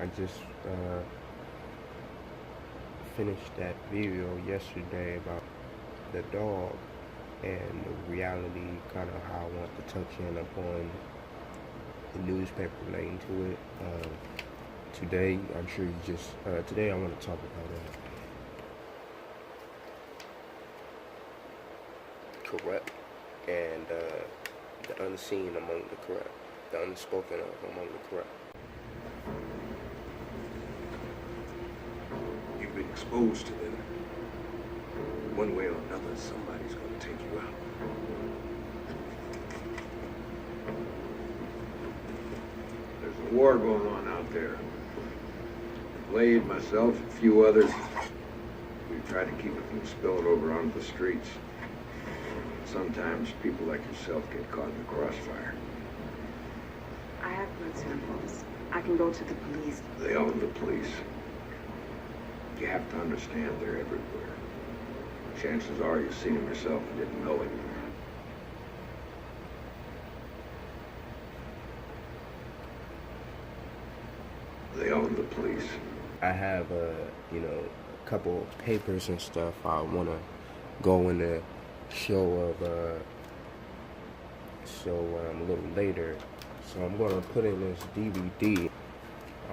I just finished that video yesterday about the dog and the reality, kind of how I want to touch in upon the newspaper relating to it. Today, I'm sure you just, today I want to talk about corrupt and the unseen among the corrupt, the unspoken of among the corrupt. You've been exposed to them. One way or another, somebody's gonna take you out. There's a war going on out there. Blade, myself, a few others. We try to keep it from spilling over onto the streets. Sometimes people like yourself get caught in the crossfire. I have blood samples. I can go to the police. They own the police. You have to understand they're everywhere. Chances are you've seen them yourself and didn't know it. They own the police. I have a couple of papers and stuff I want to go in the show a little later. So I'm going to put in this DVD.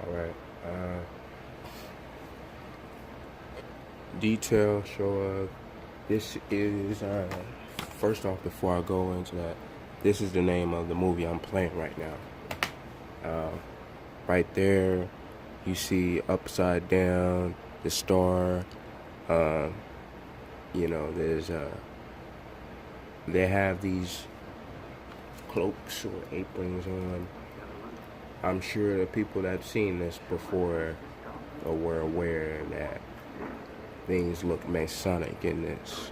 All right. Detail show of this is first off, before I go into that, this is the name of the movie I'm playing right now. Right there you see upside down the star. There's they have these cloaks or aprons on. I'm sure the people that have seen this before were aware that things look Masonic in this.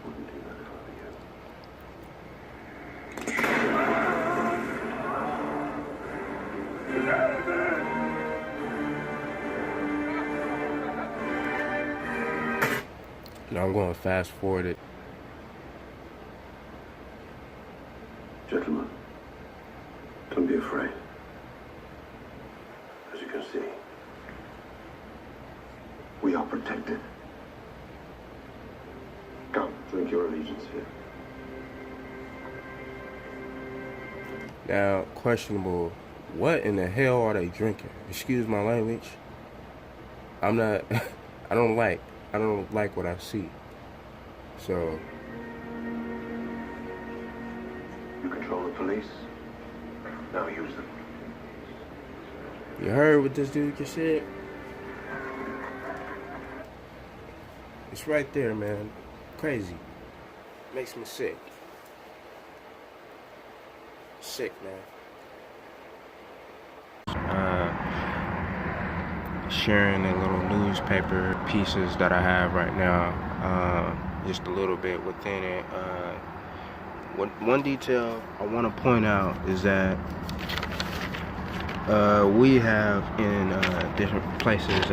Now I'm going to fast forward it. Gentlemen, don't be afraid. As you can see, we are protected. Come, drink your allegiance here. Now, questionable, what in the hell are they drinking? Excuse my language. I'm not, I don't like what I see. So, You control the police. Now use them. you heard what this dude just said? It's right there, man. Crazy. Makes me sick. Sick, man. Sharing the little newspaper pieces that I have right now. Just a little bit within it. One detail I want to point out is that we have in different places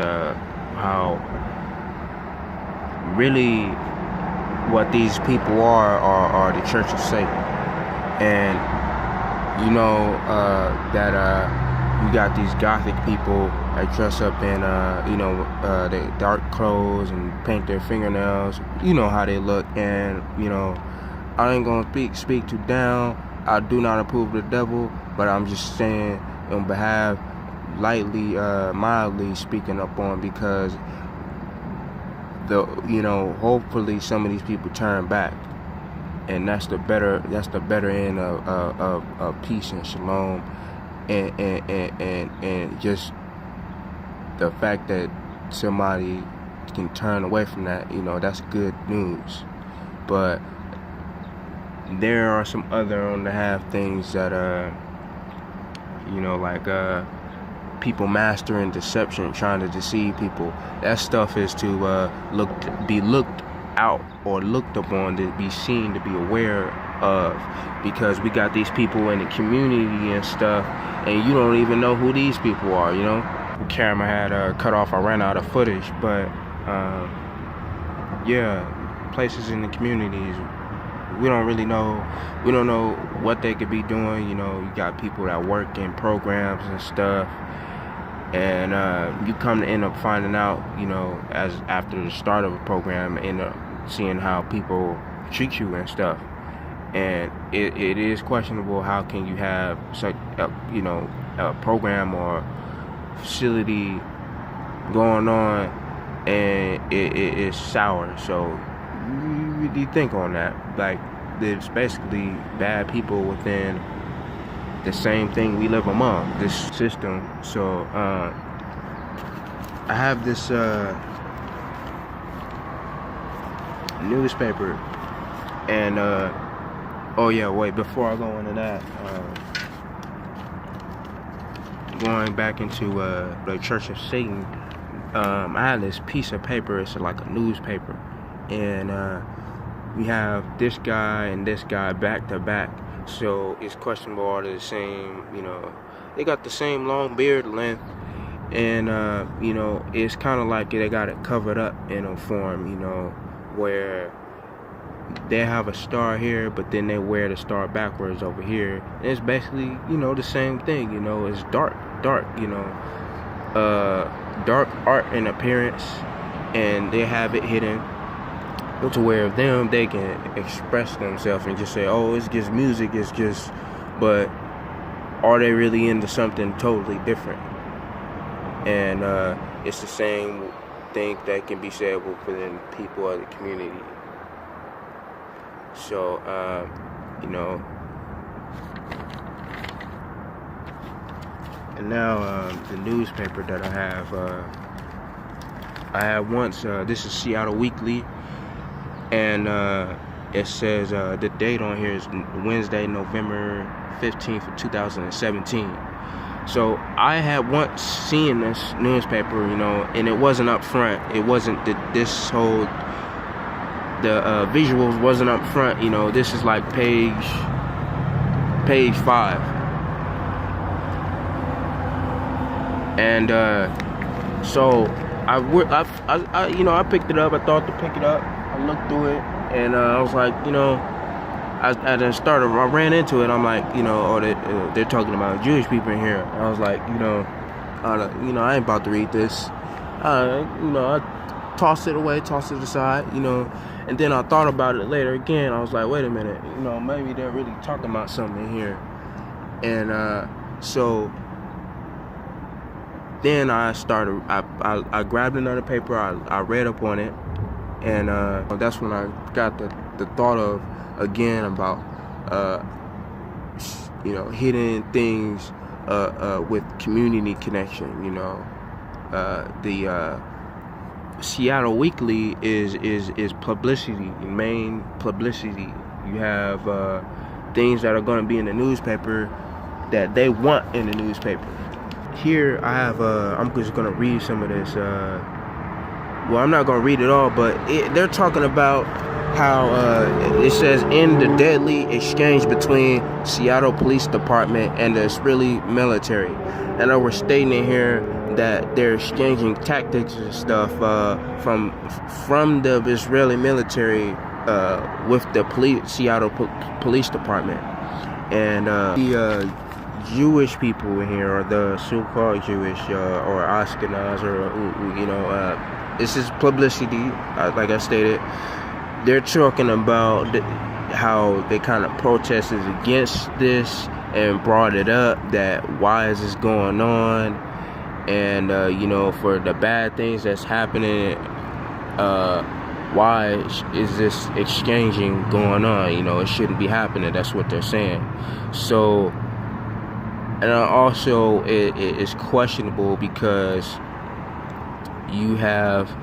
how really what these people are the Church of Satan. And you know that you got these gothic people that dress up in they dark clothes and paint their fingernails. You know how they look. And I ain't gonna speak too down. I do not approve of the devil, but I'm just saying on behalf, mildly speaking up on, because hopefully some of these people turn back, and that's the better end of peace and shalom, and just the fact that somebody can turn away from that, that's good news. But there are some other on the half things that people mastering deception, trying to deceive people. That stuff is to be looked out or looked upon, to be seen, to be aware of, because we got these people in the community and stuff, and you don't even know who these people are. Camera had cut off. I ran out of footage, but places in the communities, we don't know what they could be doing. You got people that work in programs and stuff, And you come to end up finding out, you know, as after the start of a program, end up seeing how people treat you and stuff. And it is questionable how can you have such you know, a program or facility going on and it is sour. So you really think on that. Like, there's basically bad people within the same thing we live among, this system. So I have this newspaper, and oh yeah, wait, before I go into that, going back into the Church of Satan, I had this piece of paper. It's like a newspaper, and we have this guy and this guy back to back. So it's questionable, are they the same? You know, they got the same long beard length, and you know, it's kind of like they got it covered up in a form, you know, where they have a star here, but then they wear the star backwards over here. And it's basically, you know, the same thing. You know, it's dark, you know, dark art in appearance, and they have it hidden to where them, they can express themselves and just say, oh, it's just music, it's just, but are they really into something totally different? And it's the same thing that can be said within people of the community. So, you know, and now the newspaper that I had once, this is Seattle Weekly, and it says the date on here is Wednesday, November 15th of 2017. So I had once seen this newspaper, you know, and it wasn't up front. It wasn't the visuals wasn't up front, you know. This is like page 5, and so I you know, I picked it up. I thought to pick it up. I looked through it, and I was like, you know, I ran into it. I'm like, you know, oh, they're talking about Jewish people in here. I was like, you know, I ain't about to read this. You know, I tossed it away, tossed it aside, you know. And then I thought about it later again. I was like, wait a minute, you know, maybe they're really talking about something in here. And so then I grabbed another paper. I read up on it, and that's when I got the thought of again about you know, hidden things with community connection. You know, the Seattle Weekly is publicity, main publicity. You have things that are going to be in the newspaper that they want in the newspaper. Here I have I'm just going to read some of this. Well, I'm not going to read it all, but they're talking about how it says, in the deadly exchange between Seattle Police Department and the Israeli military. And I was stating in here that they're exchanging tactics and stuff from the Israeli military with the Seattle Police Department. And the Jewish people in here, or the so-called Jewish or Ashkenaz, or you know, this is publicity, like I stated. They're talking about how they kind of protested against this and brought it up, that why is this going on, and you know, for the bad things that's happening, why is this exchanging going on? You know, it shouldn't be happening. That's what they're saying. So, and also it is questionable because you have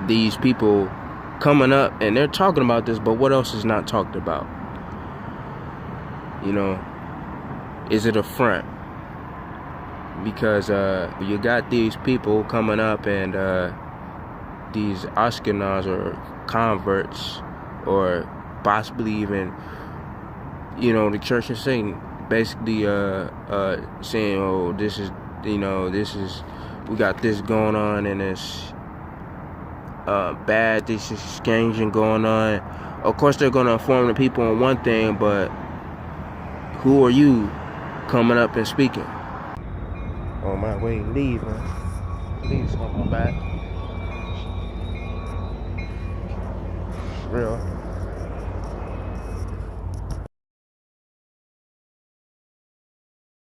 these people coming up and they're talking about this, but what else is not talked about? You know, is it a front? Because you got these people coming up, and these Ashkenaz or converts, or possibly even, you know, the Church of Satan, basically saying, oh, this is, you know, we got this going on, and it's bad, this is exchanging going on. Of course they're going to inform the people on one thing, but who are you coming up and speaking? On my way leaving. Leave on my back. Real.